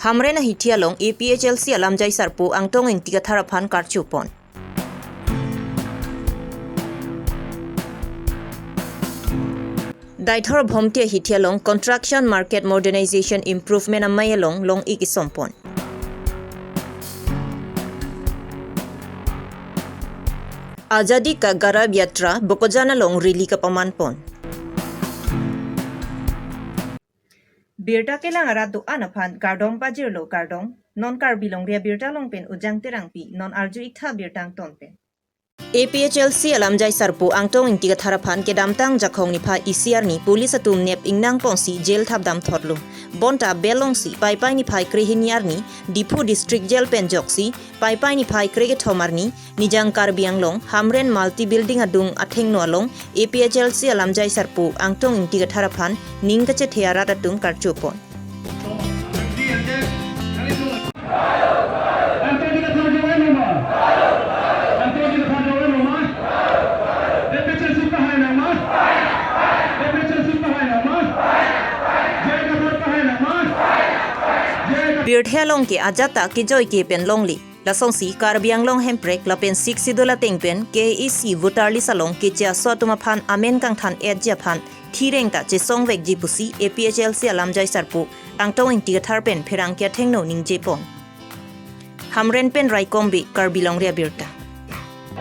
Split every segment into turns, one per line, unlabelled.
Hamre na hitialong APHLC alam jai sarpu Angtong Ingti Kathar phan karchupon. Daithor bhomtia hitialong construction market modernization improvement amayalong long ikisompon. Azadi ka garab yatra bokojana long rili ka pamanpon. Birta ke lang arat doan aphan gardong pajir lo gardong non karbilong ria birta long pen ujang terang pi non arju ikha birtang ton pen. APHLC alam jai sarpu Angtong Ingti Kathar phan ke damtang jakhong ni pha ICR ni police atum nep ingnang pongsi jail thap dam thotlu bonta belong si pai pai ni phai krehiniar ni Dipu district jail pen joksi pai pai ni phai krege thomar ni nijang karbiang long hamren multi building adung atheng no along APHLC alam jai sarpu Angtong Ingti Kathar phan ning kache theara atung karchupon. Birthia long ke ajata ke joy ke pen longli lasong si karbiang long Hemprek lapen 6 dola tengpen KAAC votarli salong ke cha swatuma phan amen kang than edja phan thireng ta chesongji jipusi APHLC alam jai sarpu Angtong Ingti Kathar pen pherang kya thengno ningje pon hamren pen raikombi karbilong ria birta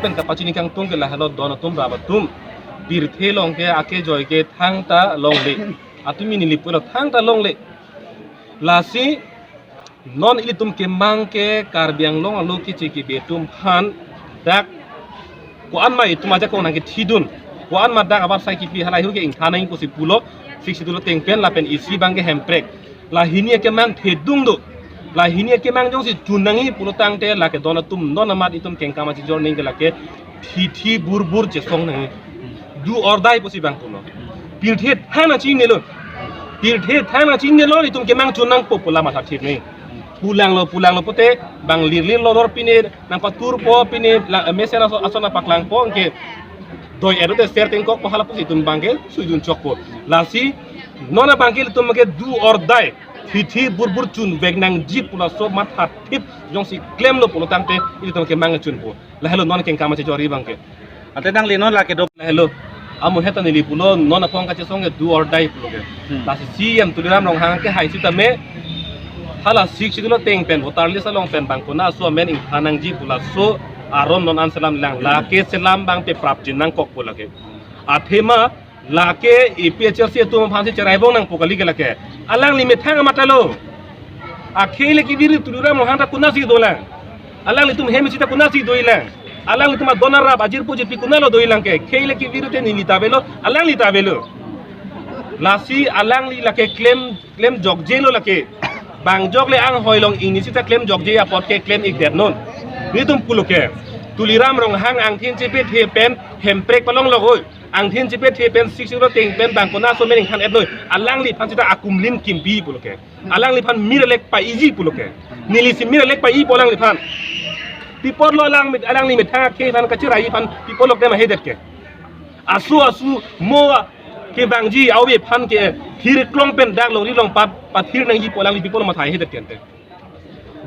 pen ta pachini kang tung ke la halo don tum ba tum birthe long ke ake joy ke thang ta long le atumi ni lipulo thang ta long le lasi non ilitum ke mangke karbiang long alu ki chiki betum han dak ko an mai tuma ja ko nang ke thidun ko an ma dak abar sai ki pi halai hu ke ing thanai ko si pulo fix dulo teng pen la pen isi bang ke Hemprek la hinia ke mang thedung do la hinia ke mang jong si tunangi pulo tang te la ke dona tum non amat itum keng kama chi jor ning ke la ke thi burbur che song nang du ordai posi bang pulo pil the thana chi ne lo pil the thana chi ne lo itum ke mang chunang popula ma tha thit nei pulang lo pote bang lir lor pinir nang patur po pinir mesera asona paklang po ke doi edo te serting kok pahala po situm bangke sujun chokpo lasi nona bangke tum ke du or die thi burbur chun vegnang jip pula so mat hat tip jong si claim lo pulo tangte itum ke mang chun po la hello non ken kama che jori bangke ate nang le non la ke do la hello amu heta ni pulo nona pong ka che songe du or die pulo ke lasi CM tuliram rong hang ke hai sitame hala sik sidulo teng pen votarli salong pen bang kona so men ing thanang ji pula so aron non ansalam lang la ke selam bang pe prap jin nang kok pula ke athema la ke APHLC tu phansi cherai bong nang pokali ke la ke alang li me thang matalo a khele ki biri tulura mo hanta kuna si dolang alang li tum hem sita kuna si doilang alang li tuma donara bajir puji pi kuna lo doilang ke khele ki biri te ni tabelo alang li tabelo lasi alang li la ke claim jogjelo la ke bang jog le ang hoilong inisita claim jogje ya pot ke claim ik der non nitum puluke tuliram rong hang ang thin chipet he pen Hemprek palong logoi ang thin chipet he pen 6 ro teng pen bang kona so mening khan etnoi alang li phan sita akumlim kimbi puluke alang li phan mirelek pa iji puluke nili si mirelek pa i polang li phan pipor lo alang li mit ha ke phan ka chirai phan pipor lok dem hedet ke asu mo ke bangji awe phan ke thir klong pen dak long ri long pa thir nang ji polang li pipol ma thai hedet kente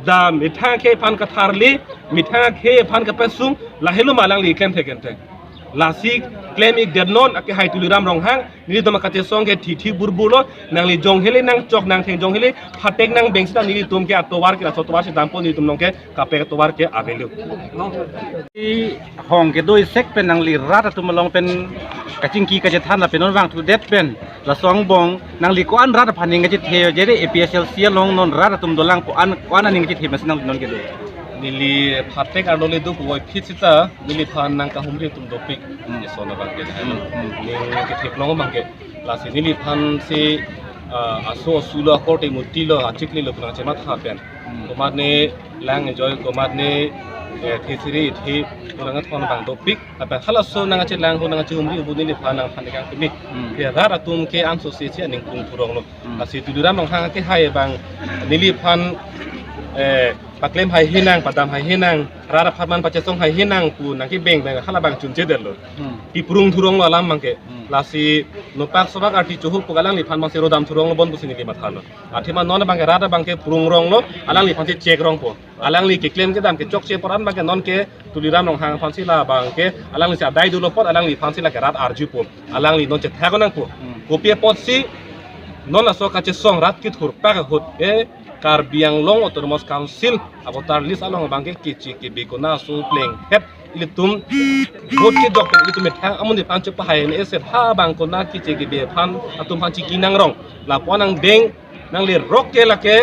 da mitha ke phan ka tharli mitha ke phan ka pesung la helo malang li klem kente la sik claim ik der non ake hai tuliram rong hang ni doma kate song ke thi burbulo nang li jong hele nang chok nang theng jong hele phatek nang bengsta ni tum ke atowar ke atowar se dampo ni tum nong ke kape atowar ke avelu
i hong ke doi sek pen nang li rat tum long pen kachingki ka je than la pen non wang tu det pen la song bong nang li ko an rat phaning ke je the je de APHLC long non rat tum dolang ko an aning ke the mas nang non ke do
nili phatek adole du boy phitsita nili phan nang ka humri tum dopik ni sona bangke ni ke theklong bangke lasi nili phan se aso sula korte mutilo achikli lo puna chema thapen komat ne lang enjoy komat ne thesiri the puranga thon bang dopik apa halaso nang che lang ho nang che humri bu nili phan nang phan kang timi ke rara tum ke am so se che ning kung purong lo lasi tuduram nang hang ke hai bang nili phan paklem hai hinang padam hai hinang rara phaman pachesong hai hinang pu nangki beng beng khala bang chunche delo ti purung thurong alam mangke lasi nopak sobak arti chuhu pugalang li phan mangse rodam thurong bon busini li mathalo athima non bangke rara bangke purung rong lo alang li phansi check rong po alang li ke claim ke dam ke chok che poran bangke non ke tuliram rong hang phansi la bangke alang li sa dai dulo pot alang li phansi la ke rat arju po alang li non che thagonang po kopie pot si non la so ka che song rat ki thur pa hut Karbiang long autonomous council abotar list along bangke kichi ke bekona so pleng hep ilitum vote ke dok ilitum thang amun phan chuk pa hai ne se pha bang kona kichi ke be phan atum phan chi kinang rong la ponang beng nang le rok ke la ke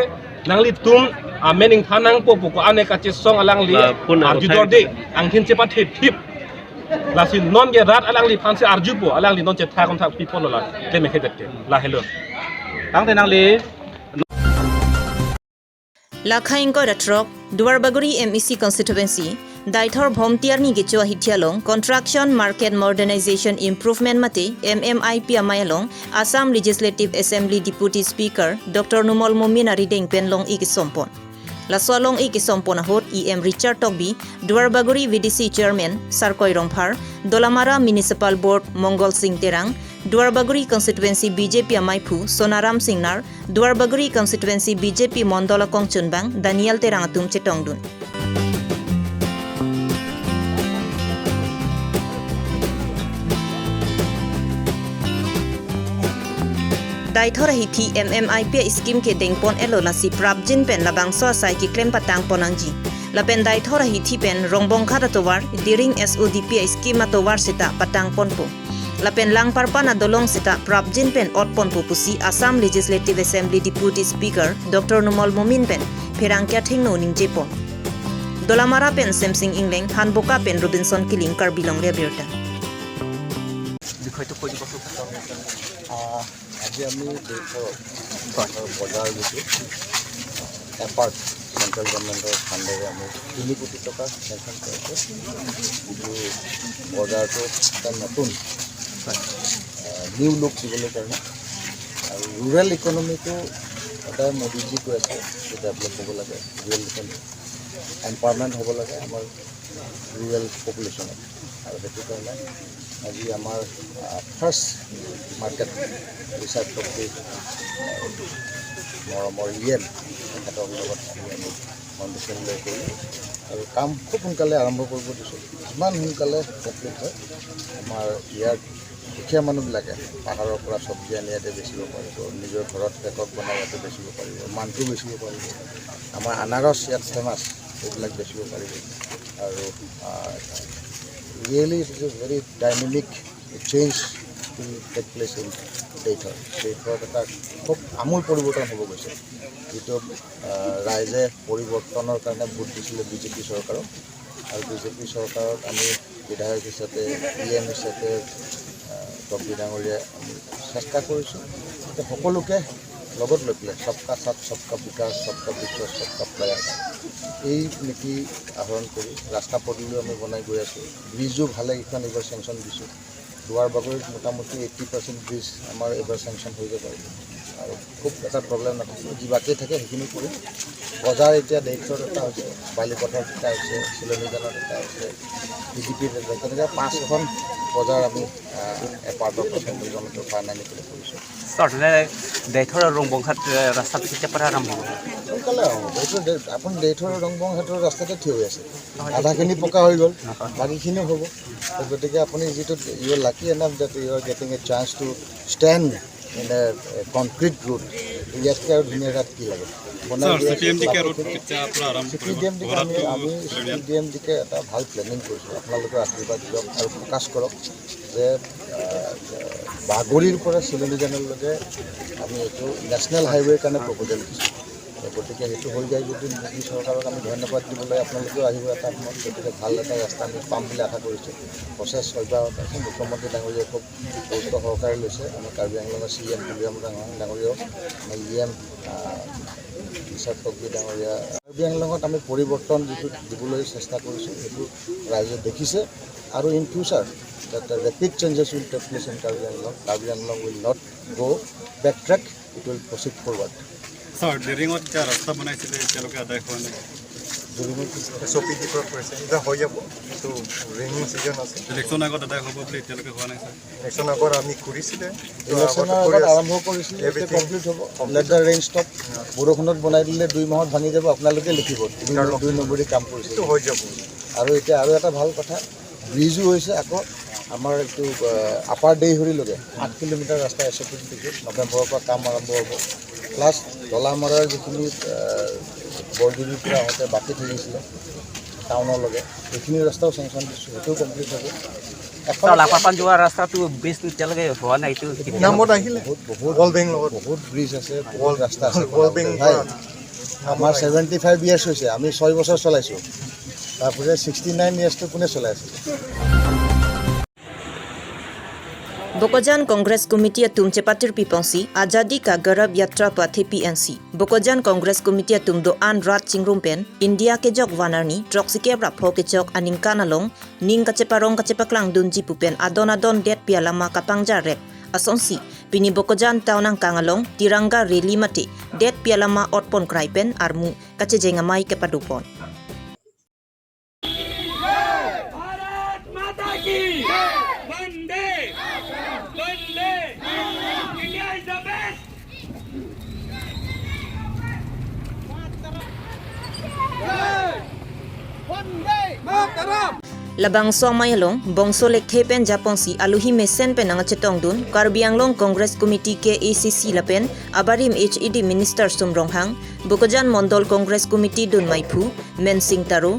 nang li tum amening thanang po ko ane ka che song alang li arju dor de angthin che pa thip thip la sin non ge rat alang li phan se arju po alang li non che tha kon tha people la le me hedet ke la hello
tang te nang li
Lakhain ko ratrok Duarbaguri MEC constituency Daithor Bhomtiarni Gichua Hithialong Construction Market Modernization Improvement Mate MMIP Amayalong Assam Legislative Assembly Deputy Speaker Dr. Numol Mumina Rideng Penlong Ikisompon Laswalong Ikisompon Ahot EM Richard Togbi Duarbaguri VDC Chairman Sarkoy Rongphar Dolamara Municipal Board Mongol Singh Terang Duarbaguri Constituency BJP Amaipu Sonaram Singnar Duarbaguri Constituency BJP Mondola Kongchunbang Daniel Terang Atum Chetongdun Daithor hithi MMIP scheme ke dengpon elo lasi prabjin pen labang so sai ki klem patang ponangji lapen daithor hithi pen rongbong khata towar during SODP scheme atowar sita patang ponpo lapen lang parpana dolong sita prabjin pen otpon pupusi Assam Legislative Assembly Deputy Speaker Dr. Numol Mumin pen pherangkya thingno ningjepon Dolamara pen Semsing Ingleng Hanboka pen Robinson Kiling Karbilong Rebirta
আজি আমি বজাৰ যিটো apart central গভৰ্ণমেণ্টৰ ফাণ্ডেৰে আমি 3 কোটি টকা sanction কৰিছোঁ যিটো বজাৰটো এটা নতুন নিউ লুক দিবলৈ কাৰণে আৰু ৰুৰেল ইকনমিটো এটা মোদীজী কৈ আছে যে ডেভেলপ হ'ব লাগে ৰুৰেল ইকনমি এম্পাৱাৰমেণ্ট হ'ব লাগে আমাৰ ৰুৰেল পপুলেশ্যনত আৰু সেইটো কাৰণে আজি আমাৰ ফাৰ্ষ্ট মাৰ্কেট ৰিচাৰ্চ কমিটি মৰমৰ তেখেতৰ লগত আমি ফাউণ্ডেশ্যন লৈ কৰিলোঁ আৰু কাম খুব সোনকালে আৰম্ভ কৰিব দিছোঁ যিমান সোনকালে কমপ্লিট হয় আমাৰ ইয়াৰ দুখীয়া মানুহবিলাকে পাহাৰৰ পৰা চব্জি আনি ইয়াতে বেচিব পাৰিব নিজৰ ঘৰত পেকক বনাই ইয়াতে বেচিব পাৰিব মানটো বেচিব পাৰিব আমাৰ আনাৰস ইয়াত ফেমাছ এইবিলাক বেচিব পাৰিব আৰু really it is a very dynamic change will take place in Daithor এটা খুব আমূল পৰিৱৰ্তন হ'ব গৈছে যিটো ৰাইজে পৰিৱৰ্তনৰ কাৰণে ভোট দিছিলে বিজেপি চৰকাৰক আৰু বিজেপি চৰকাৰত আমি বিধায়ক হিচাপে EM হিচাপে তগবী ডাঙৰীয়া আমি চেষ্টা কৰিছোঁ যে সকলোকে লগত লৈ পেলাই সবকা সাথ সবকা বিকাশ সবকা বিশ্বাস সবকা প্ৰয়াস এই নীতি আহৰণ কৰি ৰাস্তা পদূলিও আমি বনাই গৈ আছোঁ ব্ৰিজো ভালেকেইখন এইবাৰ চেংচন দিছোঁ দুৱাৰবাগৰিত মোটামুটি 80% ব্ৰিজ আমাৰ এইবাৰ চেংচন হৈ যাব আৰু খুব এটা প্ৰব্লেম নাথাকিব যি বাকী থাকে সেইখিনি কৰি বজাৰ এতিয়া Daithor এটা হৈছে বালিপথৰ এটা হৈছে চিলনীজানত এটা হৈছে BJPৰ এটা তেনেকৈ 5খন বজাৰ আমি এপাৰ্টৰ চেণ্ট্ৰেল গভৰ্ণমেণ্টৰ পৰা আনি পেলাই কৰিছোঁ
Daithor rongbonghat ৰাস্তাটো কেতিয়া পৰা আৰম্ভ হ'ব
সোনকালে হ'ব এইটো আপুনি Daithor rongbonghaতৰ ৰাস্তাতে থিয় হৈ আছে আধাখিনি পকা হৈ গ'ল বাকীখিনিও হ'ব গতিকে আপুনি যিটো you are lucky enough that you are getting a chance to stand in a concrete road ইয়াতকৈ আৰু ধুনীয়া ৰাত কি লাগে CPDMDকে এটা ভাল প্লেনিং কৰিছোঁ আপোনালোকে আশীৰ্বাদ দিয়ক আৰু ফ'কাছ কৰক যে বাগৰিৰ পৰা চিলনীজানলৈকে আমি এইটো নেশ্যনেল হাইৱেৰ কাৰণে প্ৰপ'জেল দিছোঁ গতিকে সেইটো হৈ যায় যদি মোদী চৰকাৰক আমি ধন্যবাদ দিবলৈ আপোনালোকেও আহিব এটা সময়ত গতিকে ভাল এটা ৰাস্তা আমি পাম বুলি আশা কৰিছোঁ প্ৰচেছ অব্যাহত আছে মুখ্যমন্ত্ৰী ডাঙৰীয়াই খুব গুৰুত্ব সহকাৰে লৈছে আমাৰ কাৰ্বি আংলঙৰ CM কুলিৰাম ডাঙৰীয়াও আমাৰ EM ৰিচাৰ্চ তগবী ডাঙৰীয়া কাৰ্বি আংলঙত আমি পৰিৱৰ্তন যিটো দিবলৈ চেষ্টা কৰিছোঁ সেইটো ৰাইজে দেখিছে আৰু in future that the rapid changes will take place in Karbi Anglong will not go backtrack, it will proceed forward.
Sir লিৰিঙত এতিয়া ৰাস্তা বনাইছিলে এতিয়ালৈকে আদায় হোৱা নাই
SOPD পৰা কৰিছে এতিয়া হৈ যাব কিন্তু ৰেইনিং ছিজন আছে
ইলেকশ্যন আগত আদায় হ'ব বুলি এতিয়ালৈকে হোৱা নাই ছাৰ
ইলেকশ্যন আগত আমি কৰিছিলে
ইলেকশ্যনৰ আগত আৰম্ভ কৰিছোঁ এতিয়া কমপ্লিট হ'ব লেট দ্য ৰেইন ষ্টপ বৰষুণত বনাই দিলে 2 মাহত ভাঙি যাব আপোনালোকে লিখিব 2 নম্বৰী কাম কৰিছে
এইটো হৈ যাব
আৰু এতিয়া আৰু এটা ভাল কথা ব্ৰিজো হৈছে আকৌ আমাৰ এইটো আপাৰ দেইহৰিলৈকে 8 কিলোমিটাৰ ৰাস্তা SOPD দিছে নৱেম্বৰৰ পৰা কাম আৰম্ভ হ'ব প্লাছ দলামৰাৰ যিখিনি বৰগুৰিৰ পৰা আহোঁতে বাকী থাকিছিলে টাউনলৈকে সেইখিনি ৰাস্তাও চেংচন দিছোঁ সেইটোও কমপ্লিট হ'ব
ছাৰ লাপাপান যোৱা ৰাস্তাটো ব্ৰিজ এতিয়ালৈকে হোৱা নাই এইটো
নামত আহিলে বহুত বেং লগত
বহুত ব্ৰিজ আছে বহুত ৰাস্তা আছে
বেং
আমাৰ 75 ইয়াৰ্ছ হৈছে আমি 6 বছৰ চলাইছোঁ তাৰপিছত 69 ইয়াৰ্ছটো কোনে চলাই আছে
Bokojan Congress Committee tum cepatir pipongsi Azadi ka Garab Yatra Path PNC. Bokojan Congress Committee tum do an rat chingrumpen India ke jok wanarni troksike rapho ke chok aningkanalong ning kaceparong kacepaklang dunji pupen adon det pialama kapangja rep. Asonsi pini Bokojan taunang kangalong tirangga reli mate det pialama otpon kraipen armu kacejengamai ke padupon. Labang somayalong bongso lekhe pen japonsi aluhi mesen pen ang chetong dun Karbianglong Congress Committee KAAC lapen abarim HED Minister Sumronghang Bokojan Mondol Congress Committee dun Maipu Mensing Taro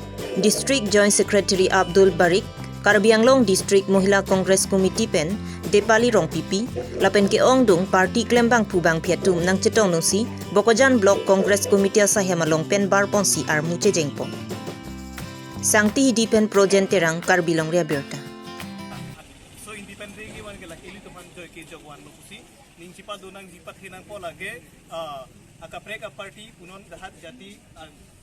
District Joint Secretary Abdul Barik Karbianglong District Mohila Congress Committee pen Depali Rong Pipi lapen ke ong dung party klembang pubang piatum nang chetong nung si Bokojan Block Congress Committee sahemalong pen barponsi armu chejengpon Sangti hidipen projen terang Karbilong ria berta.
So independently wan ke lakili to man joy ke jogwan lukusi ning sipa dunang jipat hinang po lage akaprek party punon dahat jati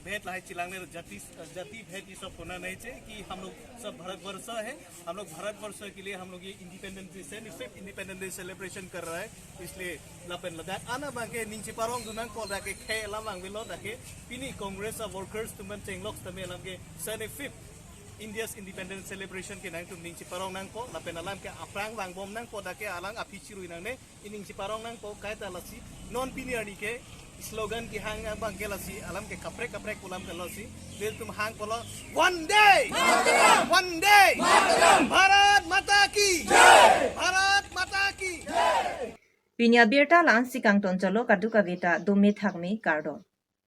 भेद लाए चिलांग में जाति भेद ये सब होना नहीं चाहिए कि हम लोग सब भारतवर्ष है हम लोग भारतवर्ष के लिए हम लोग ये इंडिपेंडेंस डे से इंडिपेंडेंस डे सेलिब्रेशन कर रहा है इसलिए लापेन लगा आना बांगे नीचे पारों दुनांग को लाके खेला बांग बिलो लाके पिनी कांग्रेस वर्कर्स तुमन चेंगलॉक्स तमें लाके 75 India's independence celebration ke nang tum ning si parong nang ko lapen alam ke aprang bang bom nang ko dake alang apichiru nang ne ining si parong nang ko kaita lasi non pinier ni ke slogan ki hang bang ke lasi alam ke kapre kulam ke lasi del tum hang polo one day Bharat Mata ki Bharat Mata ki
Pinya berta lan sikang ton chalo kaduka beta do me thakme kardon